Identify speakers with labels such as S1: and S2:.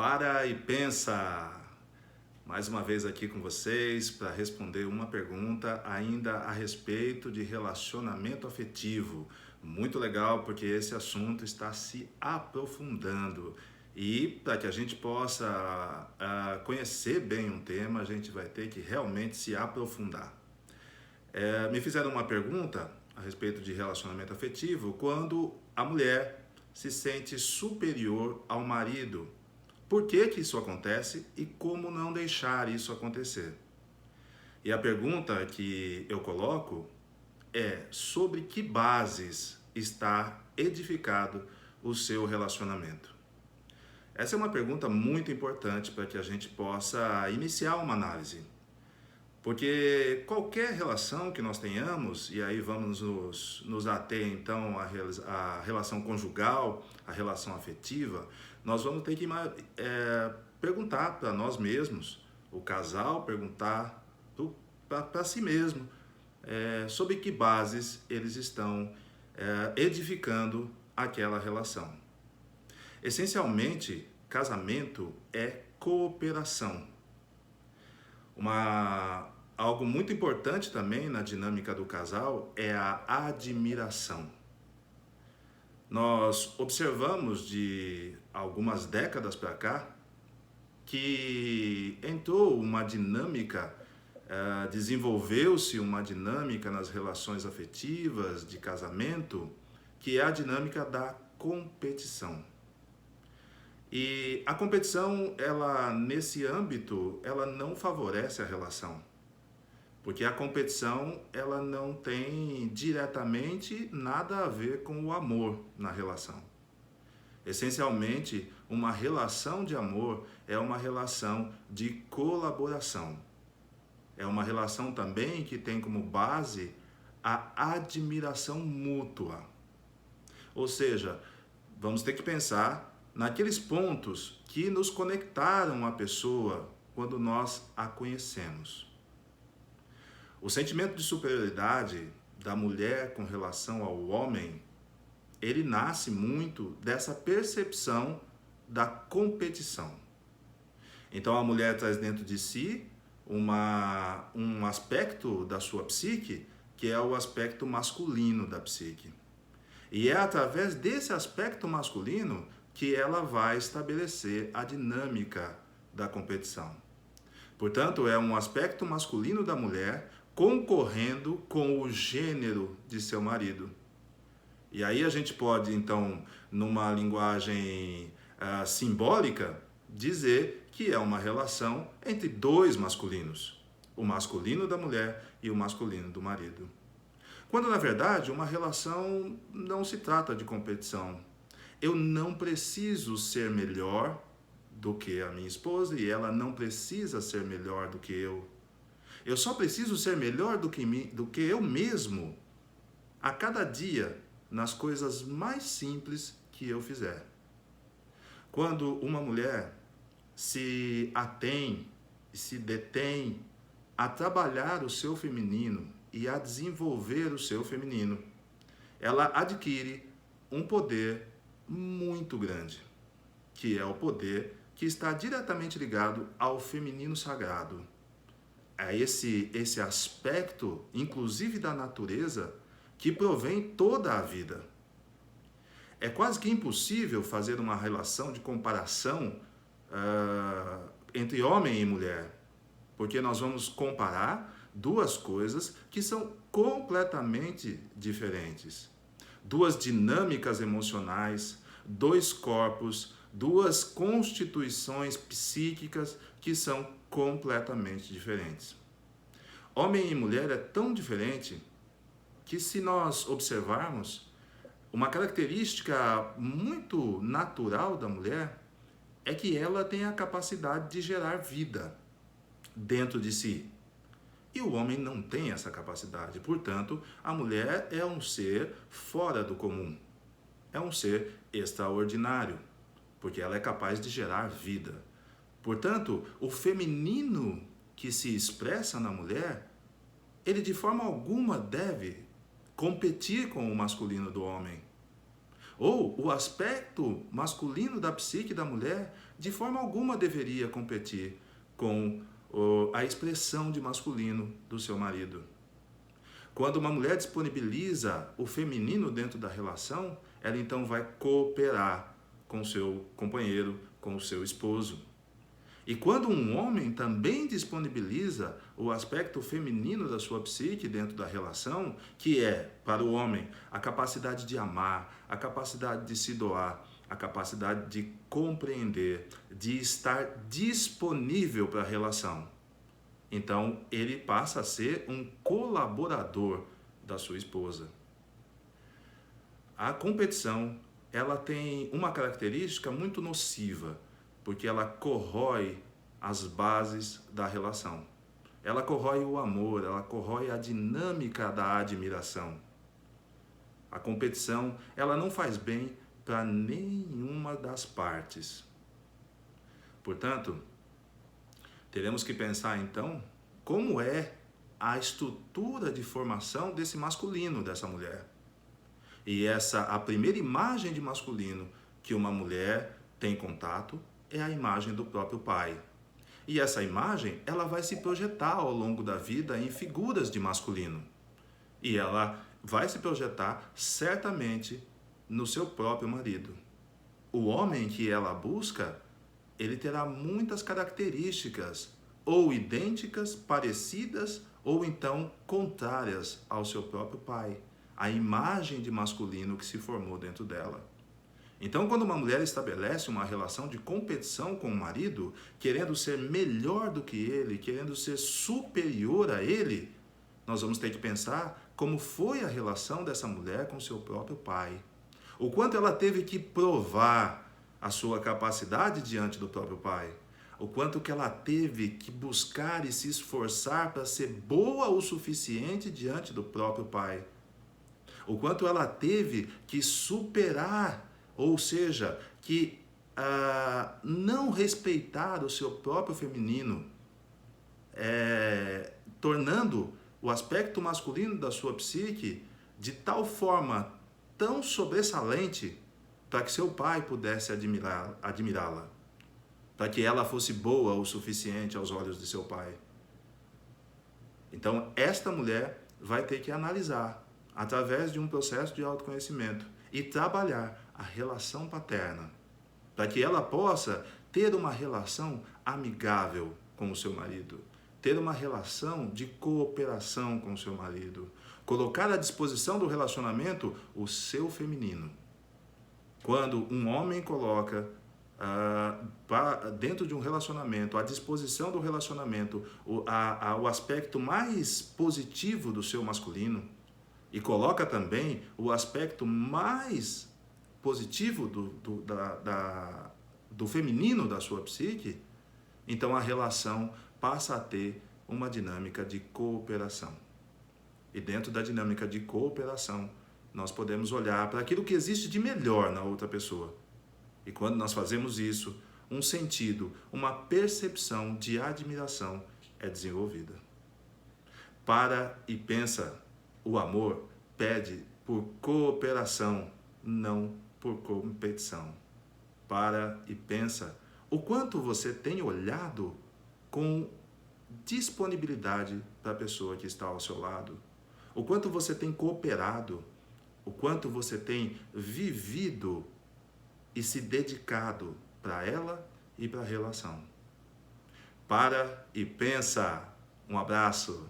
S1: Para e pensa! Mais uma vez aqui com vocês para responder uma pergunta ainda a respeito de relacionamento afetivo. Muito legal porque esse assunto está se aprofundando e para que a gente possa conhecer bem um tema, a gente vai ter que realmente se aprofundar. Me fizeram uma pergunta a respeito de relacionamento afetivo quando a mulher se sente superior ao marido. Por que que isso acontece e como não deixar isso acontecer? E a pergunta que eu coloco é: sobre que bases está edificado o seu relacionamento? Essa é uma pergunta muito importante para que a gente possa iniciar uma análise. Porque qualquer relação que nós tenhamos, e aí vamos nos ater então à relação conjugal, à relação afetiva, nós vamos ter que perguntar para nós mesmos, o casal perguntar para si mesmo, sobre que bases eles estão edificando aquela relação. Essencialmente, casamento é cooperação. Algo muito importante também na dinâmica do casal é a admiração. Nós observamos de algumas décadas para cá que entrou uma dinâmica, desenvolveu-se uma dinâmica nas relações afetivas de casamento, que é a dinâmica da competição. E a competição, nesse âmbito, ela não favorece a relação. Porque a competição, ela não tem diretamente nada a ver com o amor na relação. Essencialmente, uma relação de amor é uma relação de colaboração. É uma relação também que tem como base a admiração mútua. Ou seja, vamos ter que pensar naqueles pontos que nos conectaram à pessoa quando nós a conhecemos. O sentimento de superioridade da mulher com relação ao homem, ele nasce muito dessa percepção da competição. Então a mulher traz dentro de si um aspecto da sua psique, que é o aspecto masculino da psique. E é através desse aspecto masculino que ela vai estabelecer a dinâmica da competição. Portanto, é um aspecto masculino da mulher concorrendo com o gênero de seu marido. E aí a gente pode, então, numa linguagem simbólica, dizer que é uma relação entre dois masculinos, o masculino da mulher e o masculino do marido. Quando, na verdade, uma relação não se trata de competição. Eu não preciso ser melhor do que a minha esposa e ela não precisa ser melhor do que eu. Eu só preciso ser melhor do que eu mesmo a cada dia nas coisas mais simples que eu fizer. Quando uma mulher se atém e se detém a trabalhar o seu feminino e a desenvolver o seu feminino, ela adquire um poder muito grande, que é o poder que está diretamente ligado ao feminino sagrado. É esse aspecto, inclusive da natureza, que provém toda a vida. É quase que impossível fazer uma relação de comparação entre homem e mulher, porque nós vamos comparar duas coisas que são completamente diferentes. Duas dinâmicas emocionais, dois corpos, duas constituições psíquicas que são completamente diferentes. Homem e mulher é tão diferente que, se nós observarmos, uma característica muito natural da mulher é que ela tem a capacidade de gerar vida dentro de si. E o homem não tem essa capacidade. Portanto, a mulher é um ser fora do comum. É um ser extraordinário, porque ela é capaz de gerar vida. Portanto, o feminino que se expressa na mulher, ele de forma alguma deve competir com o masculino do homem. Ou o aspecto masculino da psique da mulher de forma alguma deveria competir com a expressão de masculino do seu marido. Quando uma mulher disponibiliza o feminino dentro da relação, ela então vai cooperar com o seu companheiro, com o seu esposo. E quando um homem também disponibiliza o aspecto feminino da sua psique dentro da relação, que é, para o homem, a capacidade de amar, a capacidade de se doar, a capacidade de compreender, de estar disponível para a relação. Então, ele passa a ser um colaborador da sua esposa. A competição, ela tem uma característica muito nociva, porque ela corrói as bases da relação. Ela corrói o amor, ela corrói a dinâmica da admiração. A competição, ela não faz bem para nenhuma das partes. Portanto, teremos que pensar então como é a estrutura de formação desse masculino, dessa mulher. E a primeira imagem de masculino que uma mulher tem contato é a imagem do próprio pai. E essa imagem, ela vai se projetar ao longo da vida em figuras de masculino. E ela vai se projetar certamente no seu próprio marido. O homem que ela busca, ele terá muitas características, ou idênticas, parecidas, ou então contrárias ao seu próprio pai. A imagem de masculino que se formou dentro dela. Então, quando uma mulher estabelece uma relação de competição com o marido, querendo ser melhor do que ele, querendo ser superior a ele, nós vamos ter que pensar como foi a relação dessa mulher com seu próprio pai. O quanto ela teve que provar a sua capacidade diante do próprio pai. O quanto que ela teve que buscar e se esforçar para ser boa o suficiente diante do próprio pai. O quanto ela teve que superar, ou seja, que não respeitar o seu próprio feminino, tornando o aspecto masculino da sua psique de tal forma tão sobressalente para que seu pai pudesse admirá-la, para que ela fosse boa o suficiente aos olhos de seu pai. Então, esta mulher vai ter que analisar, através de um processo de autoconhecimento, e trabalhar a relação paterna, para que ela possa ter uma relação amigável com o seu marido, ter uma relação de cooperação com o seu marido, colocar à disposição do relacionamento o seu feminino. Quando um homem coloca dentro de um relacionamento, à disposição do relacionamento, o aspecto mais positivo do seu masculino, e coloca também o aspecto mais positivo do feminino da sua psique, então a relação passa a ter uma dinâmica de cooperação. E dentro da dinâmica de cooperação, nós podemos olhar para aquilo que existe de melhor na outra pessoa. E quando nós fazemos isso, um sentido, uma percepção de admiração é desenvolvida. Para e pensa. O amor pede por cooperação, não por competição. Para e pensa o quanto você tem olhado com disponibilidade para a pessoa que está ao seu lado, o quanto você tem cooperado, o quanto você tem vivido e se dedicado para ela e para a relação. Para e pensa. Um abraço.